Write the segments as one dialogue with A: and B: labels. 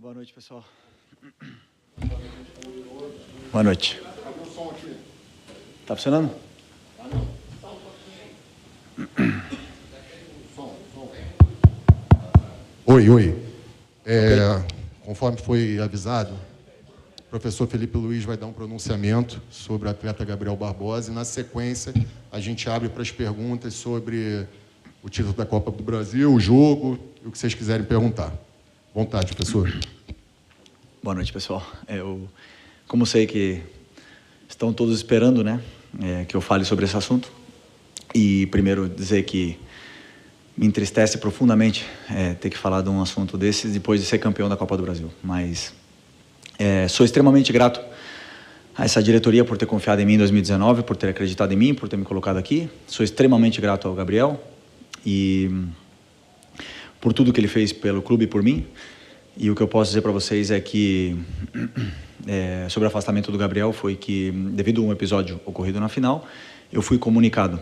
A: Boa noite, pessoal. Boa noite. Tá funcionando?
B: Oi. Conforme foi avisado, o professor Felipe Luiz vai dar um pronunciamento sobre o atleta Gabriel Barbosa e, na sequência, a gente abre para as perguntas sobre o título da Copa do Brasil, o jogo e o que vocês quiserem perguntar. Vontade, professor.
A: Boa noite, pessoal. Como sei que estão todos esperando, né, que eu fale sobre esse assunto, e primeiro dizer que me entristece profundamente ter que falar de um assunto desse depois de ser campeão da Copa do Brasil. Mas sou extremamente grato a essa diretoria por ter confiado em mim em 2019, por ter acreditado em mim, por ter me colocado aqui. Sou extremamente grato ao Gabriel e por tudo que ele fez pelo clube e por mim. E o que eu posso dizer para vocês é que sobre o afastamento do Gabriel foi que, devido a um episódio ocorrido na final, eu fui comunicado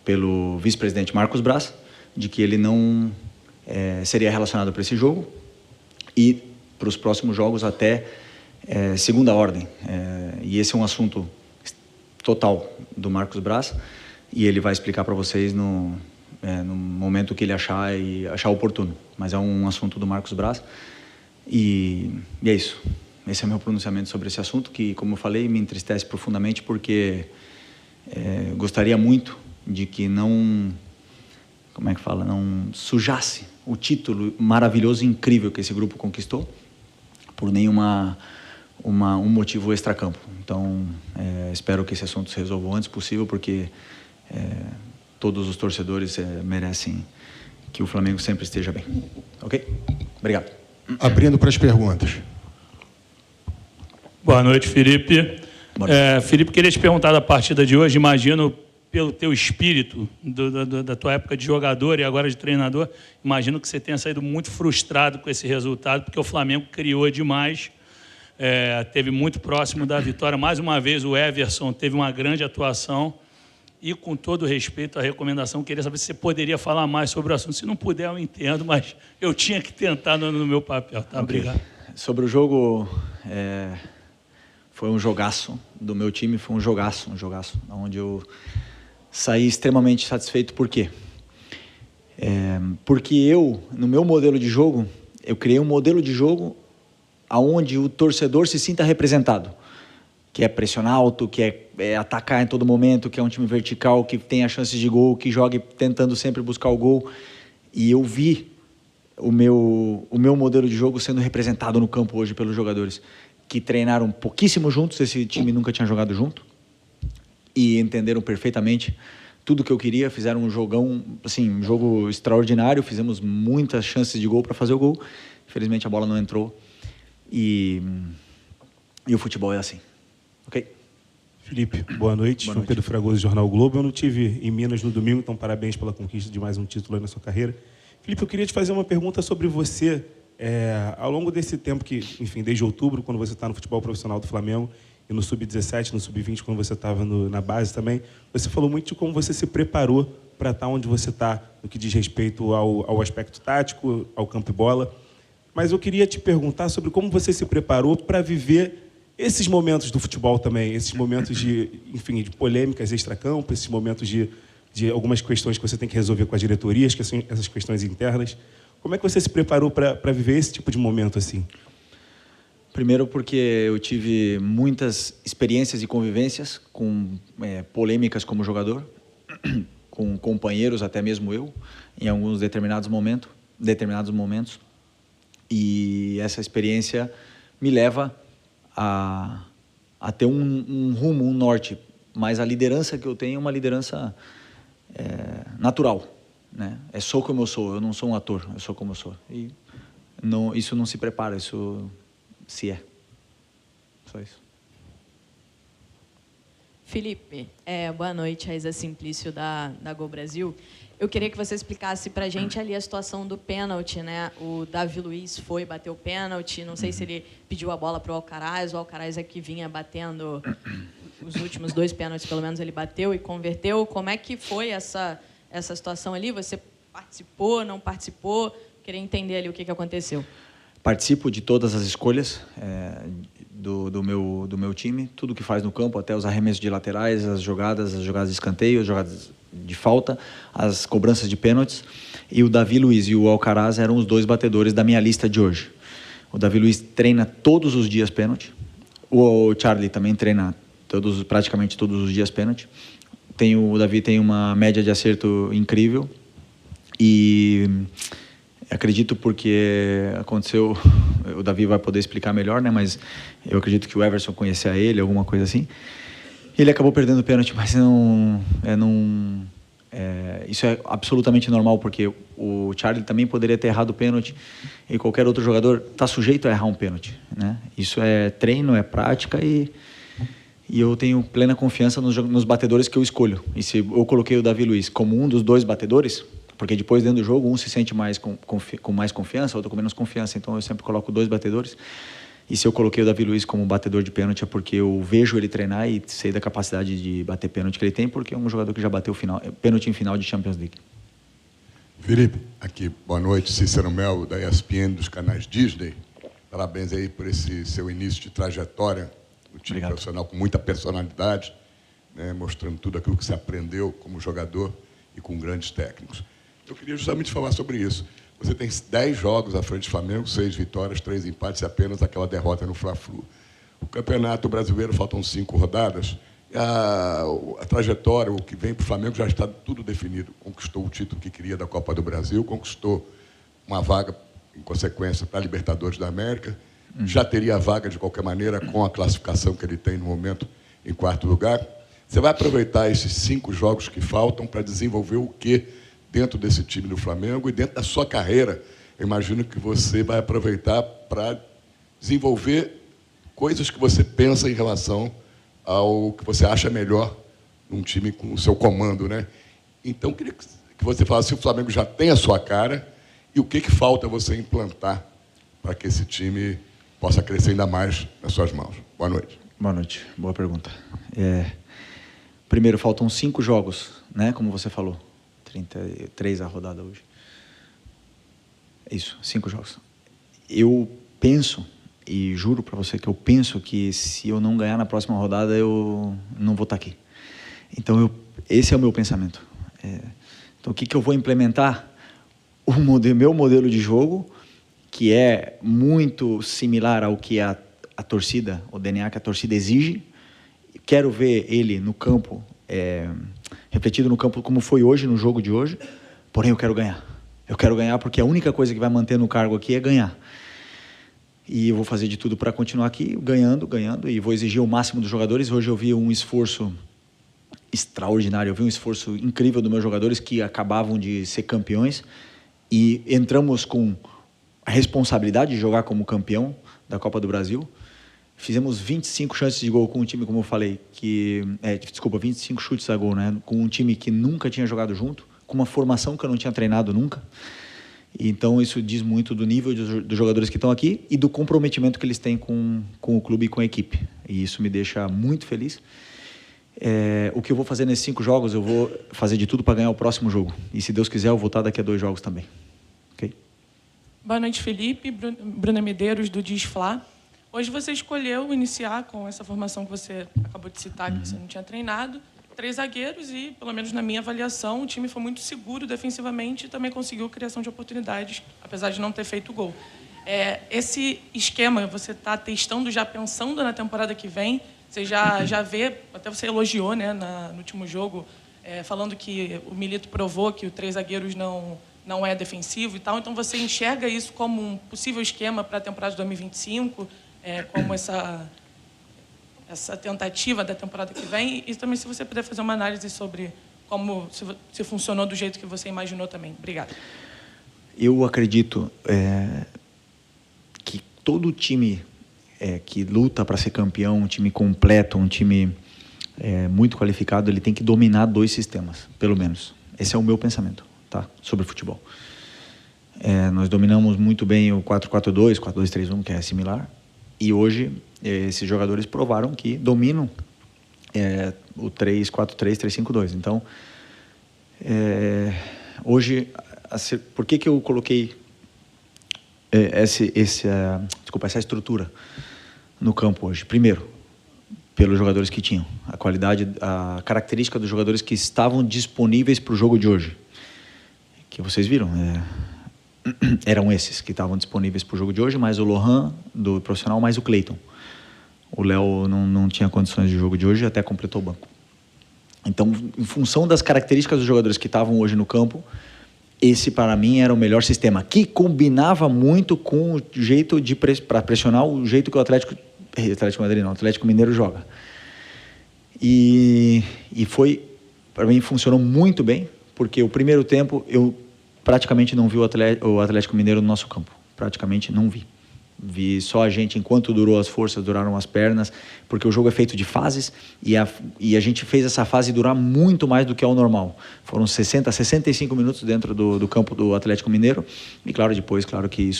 A: pelo vice-presidente Marcos Braz de que ele não seria relacionado para esse jogo e para os próximos jogos até segunda ordem. E esse é um assunto total do Marcos Braz e ele vai explicar para vocês no momento que ele achar oportuno. Mas é um assunto do Marcos Braz e é isso. Esse é o meu pronunciamento sobre esse assunto que, como eu falei, me entristece profundamente porque gostaria muito de que não sujasse o título maravilhoso e incrível que esse grupo conquistou por nenhum motivo extracampo. Então, espero que esse assunto se resolva o antes possível, porque todos os torcedores merecem que o Flamengo sempre esteja bem. Ok? Obrigado.
B: Abrindo para as perguntas.
C: Boa noite, Felipe.
A: Boa noite.
C: Felipe, queria te perguntar da partida de hoje. Imagino, pelo teu espírito, da tua época de jogador e agora de treinador, imagino que você tenha saído muito frustrado com esse resultado, porque o Flamengo criou demais, teve muito próximo da vitória. Mais uma vez, o Everson teve uma grande atuação e, com todo respeito à recomendação, queria saber se você poderia falar mais sobre o assunto. Se não puder, eu entendo, mas eu tinha que tentar no meu papel. Tá?
A: Okay.
C: Obrigado.
A: Sobre o jogo, foi um jogaço do meu time, foi um jogaço, onde eu saí extremamente satisfeito. Por quê? Porque eu, no meu modelo de jogo, eu criei um modelo de jogo onde o torcedor se sinta representado, que é pressionar alto, que é atacar em todo momento, que é um time vertical, que tem as chances de gol, que jogue tentando sempre buscar o gol. E eu vi o meu modelo de jogo sendo representado no campo hoje pelos jogadores, que treinaram pouquíssimo juntos, esse time nunca tinha jogado junto, e entenderam perfeitamente tudo que eu queria, fizeram um jogão, assim, um jogo extraordinário, fizemos muitas chances de gol para fazer o gol, infelizmente a bola não entrou, e o futebol é assim, ok?
D: Felipe, boa noite.
A: Boa
D: João
A: noite.
D: Pedro Fragoso, Jornal Globo. Eu não tive em Minas no domingo, então parabéns pela conquista de mais um título aí na sua carreira. Felipe, eu queria te fazer uma pergunta sobre você. Ao longo desse tempo que, enfim, desde outubro, quando você está no futebol profissional do Flamengo, e no Sub-17, no Sub-20, quando você estava na base também, você falou muito de como você se preparou para estar onde você está, no que diz respeito ao aspecto tático, ao campo e bola. Mas eu queria te perguntar sobre como você se preparou para viver esses momentos do futebol também, esses momentos de polêmicas extracampo, esses momentos de algumas questões que você tem que resolver com as diretorias, que são essas questões internas. Como é que você se preparou para viver esse tipo de momento assim?
A: Primeiro porque eu tive muitas experiências e convivências com polêmicas como jogador, com companheiros, até mesmo eu, em alguns determinados momentos. E essa experiência me leva a ter um rumo, um norte. Mas a liderança que eu tenho é uma liderança natural, né? Sou como eu sou, eu não sou um ator, eu sou como eu sou. E isso não se prepara, isso se é. Só isso.
E: Felipe, boa noite, Raíza Simplício da Go Brasil. Eu queria que você explicasse para a gente ali a situação do pênalti, né? O Davi Luiz foi bater o pênalti, não sei se ele pediu a bola para o Alcaraz é que vinha batendo os últimos 2 pênaltis, pelo menos ele bateu e converteu. Como é que foi essa situação ali? Você participou, não participou? Queria entender ali o que aconteceu.
A: participo de todas as escolhas do meu time, tudo que faz no campo, até os arremessos de laterais, as jogadas de escanteio, as jogadas de falta, as cobranças de pênaltis. E o Davi Luiz e o Alcaraz eram os 2 batedores da minha lista de hoje. O Davi Luiz treina todos os dias pênalti. O Charlie também treina praticamente todos os dias pênalti. O Davi tem uma média de acerto incrível. E acredito porque aconteceu, o Davi vai poder explicar melhor, né? Mas eu acredito que o Everson conhecia ele, alguma coisa assim. Ele acabou perdendo o pênalti, mas isso é absolutamente normal, porque o Charlie também poderia ter errado o pênalti e qualquer outro jogador está sujeito a errar um pênalti, né? Isso é treino, é prática e eu tenho plena confiança nos batedores que eu escolho. E se eu coloquei o Davi Luiz como um dos 2 batedores, porque depois dentro do jogo um se sente mais com mais confiança, outro com menos confiança, então eu sempre coloco 2 batedores. E se eu coloquei o Davi Luiz como batedor de pênalti é porque eu vejo ele treinar e sei da capacidade de bater pênalti que ele tem, porque é um jogador que já bateu pênalti em final de Champions League.
F: Felipe, aqui, boa noite, Cícero Mel, da ESPN, dos canais Disney. Parabéns aí por esse seu início de trajetória no time profissional, com muita personalidade, né, mostrando tudo aquilo que você aprendeu como jogador e com grandes técnicos. Eu queria justamente falar sobre isso. Você tem 10 jogos à frente do Flamengo, 6 vitórias, 3 empates e apenas aquela derrota no Fla-Flu. O Campeonato Brasileiro, faltam 5 rodadas. A trajetória, o que vem para o Flamengo já está tudo definido. Conquistou o título que queria da Copa do Brasil, conquistou uma vaga, em consequência, para a Libertadores da América. Já teria a vaga, de qualquer maneira, com a classificação que ele tem no momento em 4º lugar. Você vai aproveitar esses 5 jogos que faltam para desenvolver o quê dentro desse time do Flamengo e dentro da sua carreira? Eu imagino que você vai aproveitar para desenvolver coisas que você pensa em relação ao que você acha melhor num time com o seu comando, né? Então, queria que você falasse se o Flamengo já tem a sua cara e o que falta você implantar para que esse time possa crescer ainda mais nas suas mãos. Boa noite.
A: Boa noite, boa pergunta. Primeiro, faltam 5 jogos, né? Como você falou. 33 a rodada hoje. Isso, 5 jogos. Eu penso, e juro para você que eu penso que se eu não ganhar na próxima rodada, eu não vou estar aqui. Então, esse é o meu pensamento. Então, o que eu vou implementar? Meu modelo de jogo, que é muito similar ao que a torcida, o DNA que a torcida exige. Quero ver ele no campo, refletido no campo como foi hoje, no jogo de hoje, porém eu quero ganhar. Eu quero ganhar porque a única coisa que vai manter no cargo aqui é ganhar. E eu vou fazer de tudo para continuar aqui, ganhando, e vou exigir o máximo dos jogadores. Hoje eu vi um esforço extraordinário, eu vi um esforço incrível dos meus jogadores que acabavam de ser campeões e entramos com a responsabilidade de jogar como campeão da Copa do Brasil. Fizemos 25 chances de gol com um time, como eu falei, 25 chutes a gol, né? Com um time que nunca tinha jogado junto, com uma formação que eu não tinha treinado nunca. Então, isso diz muito do nível dos jogadores que estão aqui e do comprometimento que eles têm com o clube e com a equipe. E isso me deixa muito feliz. O que eu vou fazer nesses 5 jogos, eu vou fazer de tudo para ganhar o próximo jogo. E, se Deus quiser, eu vou estar daqui a 2 jogos também. Ok?
G: Boa noite, Felipe. Bruna Medeiros, do Diz Fla. Hoje você escolheu iniciar com essa formação que você acabou de citar, que você não tinha treinado, 3 zagueiros e, pelo menos na minha avaliação, o time foi muito seguro defensivamente e também conseguiu criação de oportunidades, apesar de não ter feito gol. Esse esquema você está testando, já pensando na temporada que vem, você já vê, até você elogiou, né, no último jogo, falando que o Milito provou que o 3 zagueiros não é defensivo e tal, então você enxerga isso como um possível esquema para a temporada de 2025, como essa tentativa da temporada que vem, e também se você puder fazer uma análise sobre como se funcionou do jeito que você imaginou também. Obrigada.
A: Eu acredito que todo time que luta para ser campeão, um time completo, um time muito qualificado, ele tem que dominar 2 sistemas, pelo menos. Esse é o meu pensamento, tá? Sobre futebol. Nós dominamos muito bem o 4-4-2, 4-2-3-1, que é similar. E hoje, esses jogadores provaram que dominam o 3-4-3, 3-5-2. Então, hoje, por que eu coloquei essa estrutura no campo hoje. Primeiro, pelos jogadores que tinham, a qualidade, a característica dos jogadores que estavam disponíveis para o jogo de hoje, que vocês viram, eram esses que estavam disponíveis para o jogo de hoje, mais o Lohan do profissional, mais o Cleiton. O Léo não tinha condições de jogo de hoje e até completou o banco. Então, em função das características dos jogadores que estavam hoje no campo, esse para mim era o melhor sistema, que combinava muito com o jeito para pressionar o jeito que o Atlético Mineiro joga. E foi, para mim, funcionou muito bem, porque o primeiro tempo eu praticamente não vi o Atlético Mineiro no nosso campo, praticamente não vi. Vi só a gente, enquanto durou as forças, duraram as pernas, porque o jogo é feito de fases e a gente fez essa fase durar muito mais do que é o normal. Foram 65 minutos dentro do campo do Atlético Mineiro e, claro, depois, claro que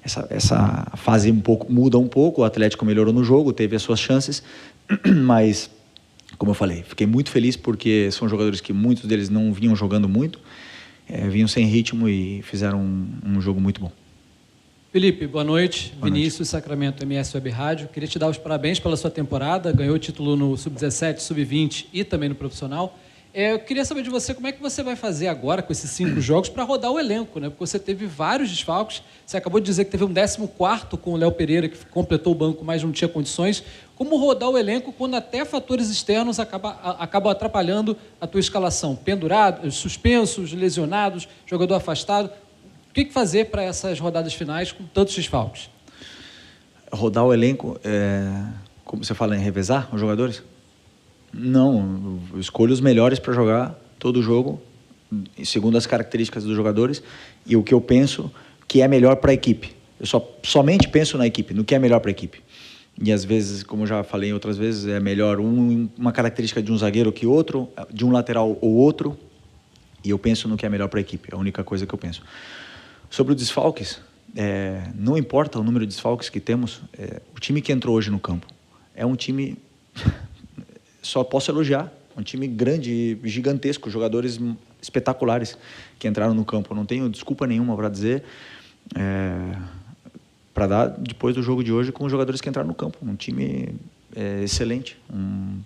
A: essa fase muda um pouco, o Atlético melhorou no jogo, teve as suas chances, mas, como eu falei, fiquei muito feliz porque são jogadores que muitos deles não vinham jogando muito, vinham sem ritmo e fizeram um jogo muito bom.
H: Felipe, boa noite. Vinícius, Sacramento MS Web Rádio. Queria te dar os parabéns pela sua temporada. Ganhou o título no Sub-17, Sub-20 e também no profissional. Eu queria saber de você como é que você vai fazer agora com esses 5 jogos para rodar o elenco, né? Porque você teve vários desfalques. Você acabou de dizer que teve um 14º com o Léo Pereira, que completou o banco, mas não tinha condições. Como rodar o elenco quando até fatores externos acabam atrapalhando a tua escalação? Pendurados, suspensos, lesionados, jogador afastado. O que fazer para essas rodadas finais com tantos desfalques?
A: Rodar o elenco, como você fala, em revezar os jogadores? Não, eu escolho os melhores para jogar todo o jogo, segundo as características dos jogadores e o que eu penso que é melhor para a equipe. Eu somente penso na equipe, no que é melhor para a equipe. E às vezes, como eu já falei outras vezes, é melhor uma característica de um zagueiro que outro, de um lateral ou outro, e eu penso no que é melhor para a equipe, é a única coisa que eu penso. Sobre os desfalques, não importa o número de desfalques que temos, o time que entrou hoje no campo é um time, só posso elogiar, um time grande, gigantesco, jogadores espetaculares que entraram no campo. Eu não tenho desculpa nenhuma para dizer, para dar depois do jogo de hoje com os jogadores que entraram no campo. Um time excelente, um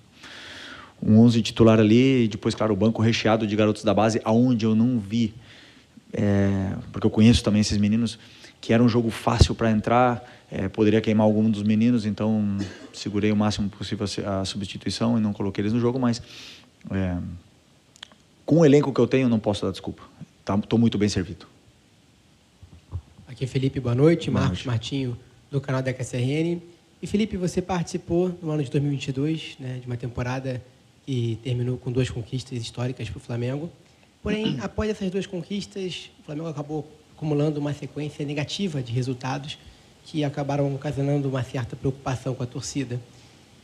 A: 11 titular ali, e depois, claro, o banco recheado de garotos da base, aonde eu não vi, porque eu conheço também esses meninos, que era um jogo fácil para entrar, poderia queimar algum dos meninos, então segurei o máximo possível a substituição e não coloquei eles no jogo, mas com o elenco que eu tenho não posso dar desculpa, estou muito bem servido.
I: Aqui é Felipe, boa noite.
A: Boa
I: Marcos
A: noite.
I: Martinho, do canal da KSRN. E Felipe, você participou no ano de 2022, né, de uma temporada que terminou com 2 conquistas históricas para o Flamengo. Porém, após essas 2 conquistas, o Flamengo acabou acumulando uma sequência negativa de resultados que acabaram ocasionando uma certa preocupação com a torcida.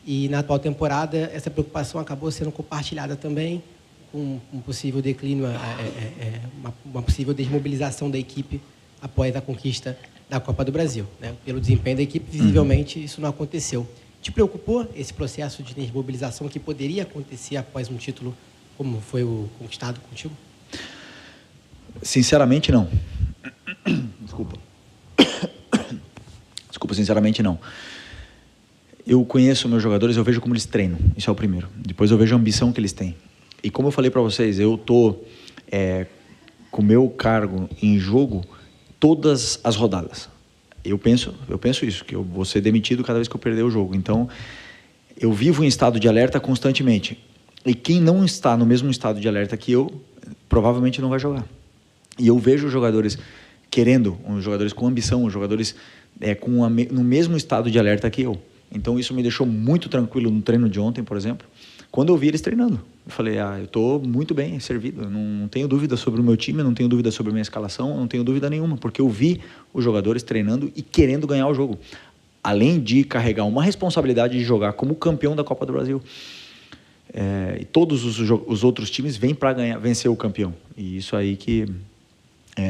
I: E na atual temporada, essa preocupação acabou sendo compartilhada também com um possível declínio, uma possível desmobilização da equipe após a conquista da Copa do Brasil, né? Pelo desempenho da equipe, visivelmente, isso não aconteceu. Te preocupou esse processo de desmobilização que poderia acontecer após um título como foi o conquistado contigo?
A: Sinceramente, não. Desculpa, sinceramente, não. Eu conheço meus jogadores, eu vejo como eles treinam, isso é o primeiro. Depois eu vejo a ambição que eles têm. E como eu falei para vocês, eu estou com o meu cargo em jogo todas as rodadas. Eu penso isso, que eu vou ser demitido cada vez que eu perder o jogo. Então, eu vivo em estado de alerta constantemente. E quem não está no mesmo estado de alerta que eu, provavelmente não vai jogar. E eu vejo jogadores querendo, jogadores com ambição, jogadores no mesmo estado de alerta que eu. Então, isso me deixou muito tranquilo no treino de ontem, por exemplo, quando eu vi eles treinando. Eu falei, eu estou muito bem servido, eu não tenho dúvida sobre o meu time, não tenho dúvida sobre a minha escalação, não tenho dúvida nenhuma, porque eu vi os jogadores treinando e querendo ganhar o jogo. Além de carregar uma responsabilidade de jogar como campeão da Copa do Brasil. E todos os outros times vêm para vencer o campeão. E isso aí que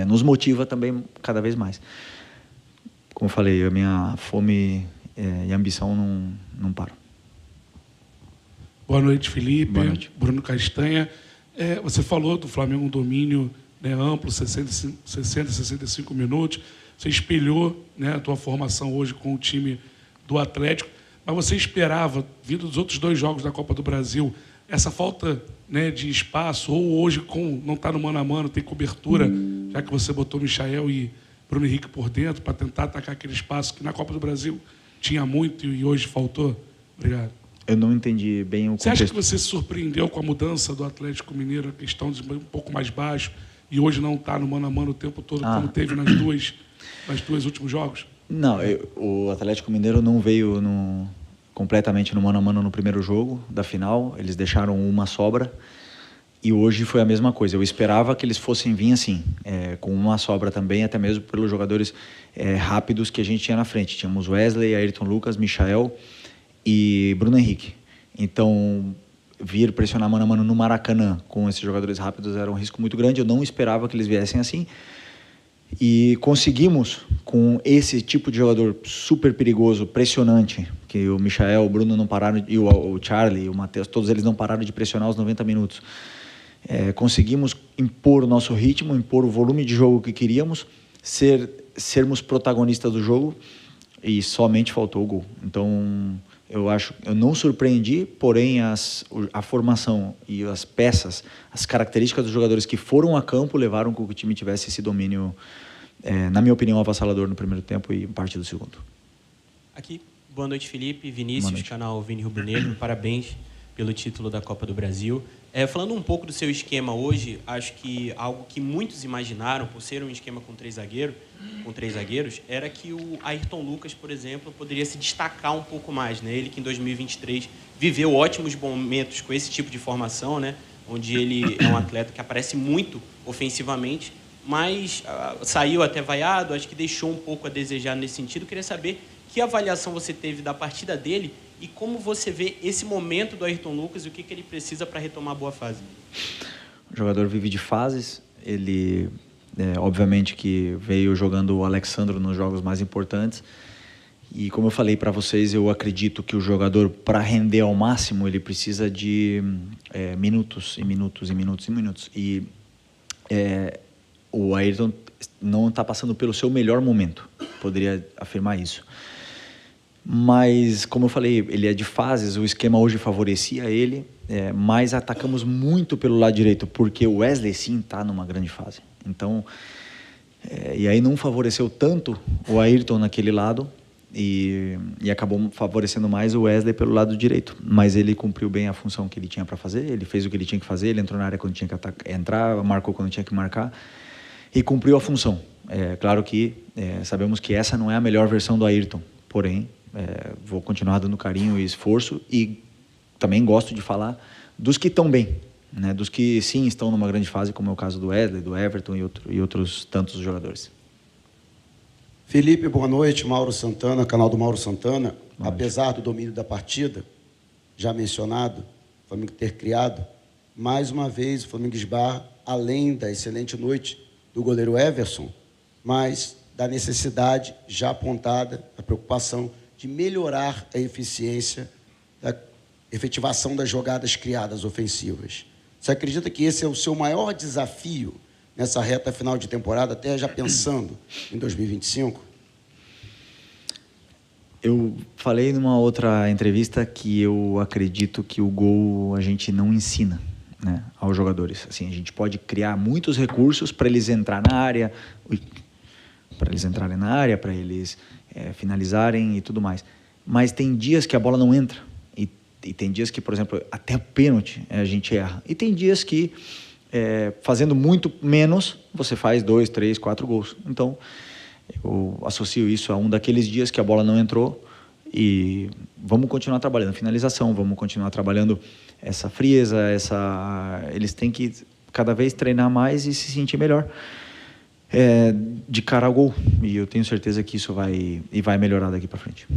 A: nos motiva também cada vez mais. Como eu falei, a minha fome e ambição não param.
J: Boa noite, Felipe.
A: Boa noite.
J: Bruno Castanha. Você falou do Flamengo um domínio amplo, 60, 65 minutos. você espelhou, né, a tua formação hoje com o time do Atlético, mas você esperava, vindo dos outros 2 jogos da Copa do Brasil, essa falta, né, de espaço, ou hoje não está no mano a mano, tem cobertura, já que você botou Michael e Bruno Henrique por dentro para tentar atacar aquele espaço que na Copa do Brasil tinha muito e hoje faltou? Obrigado.
A: Eu não entendi bem o contexto.
J: Você acha que você se surpreendeu com a mudança do Atlético Mineiro, a questão de um pouco mais baixo, e hoje não está no mano a mano o tempo todo, como teve nas duas últimos jogos? Não,
A: o Atlético Mineiro não veio completamente no mano a mano no primeiro jogo da final, eles deixaram uma sobra, e hoje foi a mesma coisa. Eu esperava que eles fossem vir assim, com uma sobra também, até mesmo pelos jogadores rápidos que a gente tinha na frente. Tínhamos Wesley, Ayrton Lucas, Michael e Bruno Henrique. Então, vir pressionar mano a mano no Maracanã com esses jogadores rápidos era um risco muito grande. Eu não esperava que eles viessem assim. E conseguimos, com esse tipo de jogador super perigoso, pressionante, que o Michael, o Bruno não pararam, e o Charlie, o Matheus, todos eles não pararam de pressionar os 90 minutos. Conseguimos impor o nosso ritmo, impor o volume de jogo que queríamos, sermos protagonistas do jogo, e somente faltou o gol. Então, eu não surpreendi, porém a formação e as peças, as características dos jogadores que foram a campo levaram com que o time tivesse esse domínio, na minha opinião, avassalador no primeiro tempo e parte do segundo.
K: Aqui, boa noite, Felipe, Vinícius, canal Vini Rubro Negro, parabéns pelo título da Copa do Brasil. Falando um pouco do seu esquema hoje, acho que algo que muitos imaginaram, por ser um esquema com três zagueiros, era que o Ayrton Lucas, por exemplo, poderia se destacar um pouco mais, né? Ele que em 2023 viveu ótimos momentos com esse tipo de formação, né? Onde ele é um atleta que aparece muito ofensivamente, mas saiu até vaiado, acho que deixou um pouco a desejar nesse sentido. Queria saber que avaliação você teve da partida dele e como você vê esse momento do Ayrton Lucas e o que ele precisa para retomar a boa fase.
A: O jogador vive de fases. Ele, obviamente, que veio jogando o Alexandro nos jogos mais importantes. E como eu falei para vocês, eu acredito que o jogador, para render ao máximo, ele precisa de minutos e minutos e minutos e minutos. E o Ayrton não está passando pelo seu melhor momento, poderia afirmar isso. Mas, como eu falei, ele é de fases, o esquema hoje favorecia ele, mas atacamos muito pelo lado direito, porque o Wesley, sim, está numa grande fase. Então, e aí não favoreceu tanto o Ayrton naquele lado, e acabou favorecendo mais o Wesley pelo lado direito. Mas ele cumpriu bem a função que ele tinha para fazer, ele fez o que ele tinha que fazer, ele entrou na área quando tinha que entrar, marcou quando tinha que marcar, e cumpriu a função. Claro que sabemos que essa não é a melhor versão do Ayrton, porém, vou continuar dando carinho e esforço, e também gosto de falar dos que estão bem, né? Dos que sim estão numa grande fase, como é o caso do Wesley, do Everton e outros tantos jogadores.
L: Felipe, boa noite. Mauro Santana, canal do Mauro Santana. Apesar do domínio da partida, já mencionado, o Flamengo ter criado, mais uma vez o Flamengo esbarra, além da excelente noite do goleiro Everson, mas da necessidade já apontada, a preocupação de melhorar a eficiência da efetivação das jogadas criadas ofensivas. Você acredita que esse é o seu maior desafio nessa reta final de temporada, até já pensando em 2025?
A: Eu falei numa outra entrevista que eu acredito que o gol a gente não ensina, né, aos jogadores. Assim, a gente pode criar muitos recursos para eles entrarem na área, para eles finalizarem e tudo mais. Mas tem dias que a bola não entra. E tem dias que, por exemplo, até pênalti a gente erra. E tem dias que, fazendo muito menos, você faz 2, 3, 4 gols. Então, eu associo isso a um daqueles dias que a bola não entrou, e vamos continuar trabalhando finalização, vamos continuar trabalhando essa frieza, eles têm que cada vez treinar mais e se sentir melhor de cara ao gol, e eu tenho certeza que isso vai melhorar daqui para frente.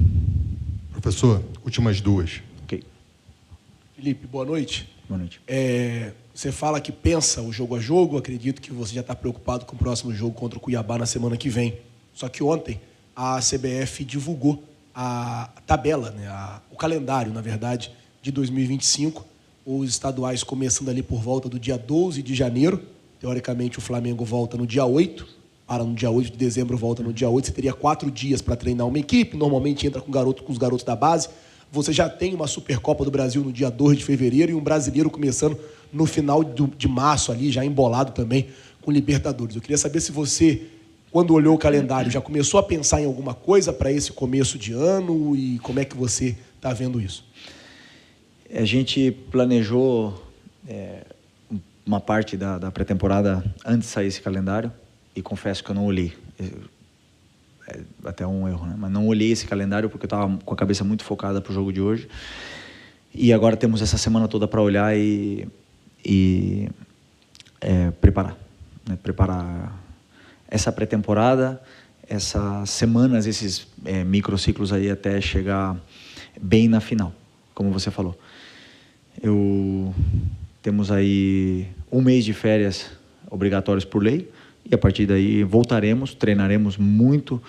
B: Professor, últimas duas.
A: Ok.
M: Felipe, boa noite.
A: Boa noite.
M: Você fala que pensa o jogo a jogo, acredito que você já está preocupado com o próximo jogo contra o Cuiabá na semana que vem. Só que ontem a CBF divulgou a tabela, né, o calendário, na verdade, de 2025, os estaduais começando ali por volta do dia 12 de janeiro. Teoricamente, o Flamengo volta no dia 8, para no dia 8 de dezembro, volta no dia 8. Você teria 4 dias para treinar uma equipe, normalmente entra com os garotos da base. Você já tem uma Supercopa do Brasil no dia 2 de fevereiro e um brasileiro começando no final de março ali, já embolado também com Libertadores. Eu queria saber se você, quando olhou o calendário, já começou a pensar em alguma coisa para esse começo de ano e como é que você está vendo isso?
A: A gente planejou uma parte da pré-temporada antes de sair esse calendário e confesso que eu não olhei. É até um erro, né? Mas não olhei esse calendário porque eu estava com a cabeça muito focada para o jogo de hoje. E agora temos essa semana toda para olhar e preparar. Né? Preparar essa pré-temporada, essas semanas, esses microciclos aí até chegar bem na final, como você falou. Temos aí 1 mês de férias obrigatórios por lei e a partir daí voltaremos, treinaremos muito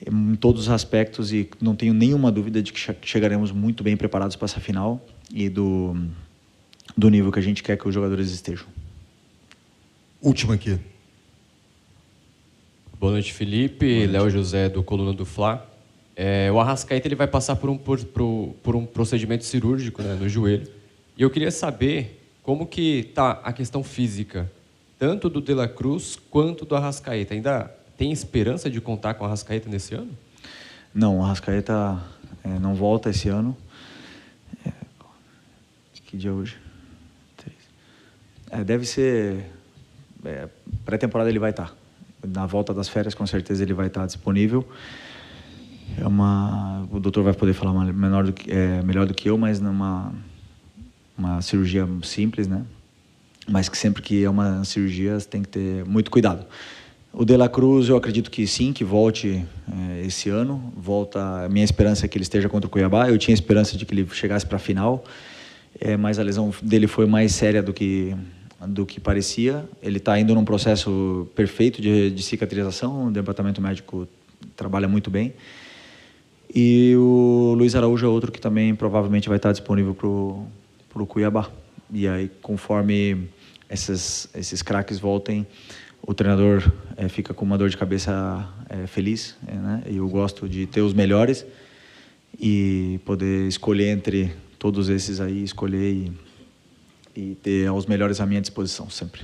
A: em todos os aspectos e não tenho nenhuma dúvida de que chegaremos muito bem preparados para essa final e do nível que a gente quer que os jogadores estejam.
N: Última aqui.
O: Boa noite, Felipe. Léo José, do Coluna do Fla. O Arrascaeta ele vai passar por um procedimento cirúrgico, né, no joelho. E eu queria saber como que está a questão física, tanto do De La Cruz quanto do Arrascaeta. Ainda tem esperança de contar com o Arrascaeta nesse ano?
A: Não, o Arrascaeta não volta esse ano. Que dia é hoje? 3. Deve ser... pré-temporada ele vai estar. Na volta das férias, com certeza, ele vai estar disponível. O doutor vai poder falar melhor do que eu, mas numa cirurgia simples, né? Mas que sempre que é uma cirurgia, tem que ter muito cuidado. O De La Cruz, eu acredito que sim, que volte esse ano. A minha esperança é que ele esteja contra o Cuiabá. Eu tinha esperança de que ele chegasse para a final, mas a lesão dele foi mais séria do que parecia. Ele está indo num processo perfeito de cicatrização, o departamento médico trabalha muito bem. E o Luiz Araújo é outro que também provavelmente vai estar disponível para o Cuiabá. E aí, conforme esses craques voltem, o treinador fica com uma dor de cabeça feliz, né? E eu gosto de ter os melhores e poder escolher entre todos esses aí, escolher e ter os melhores à minha disposição sempre.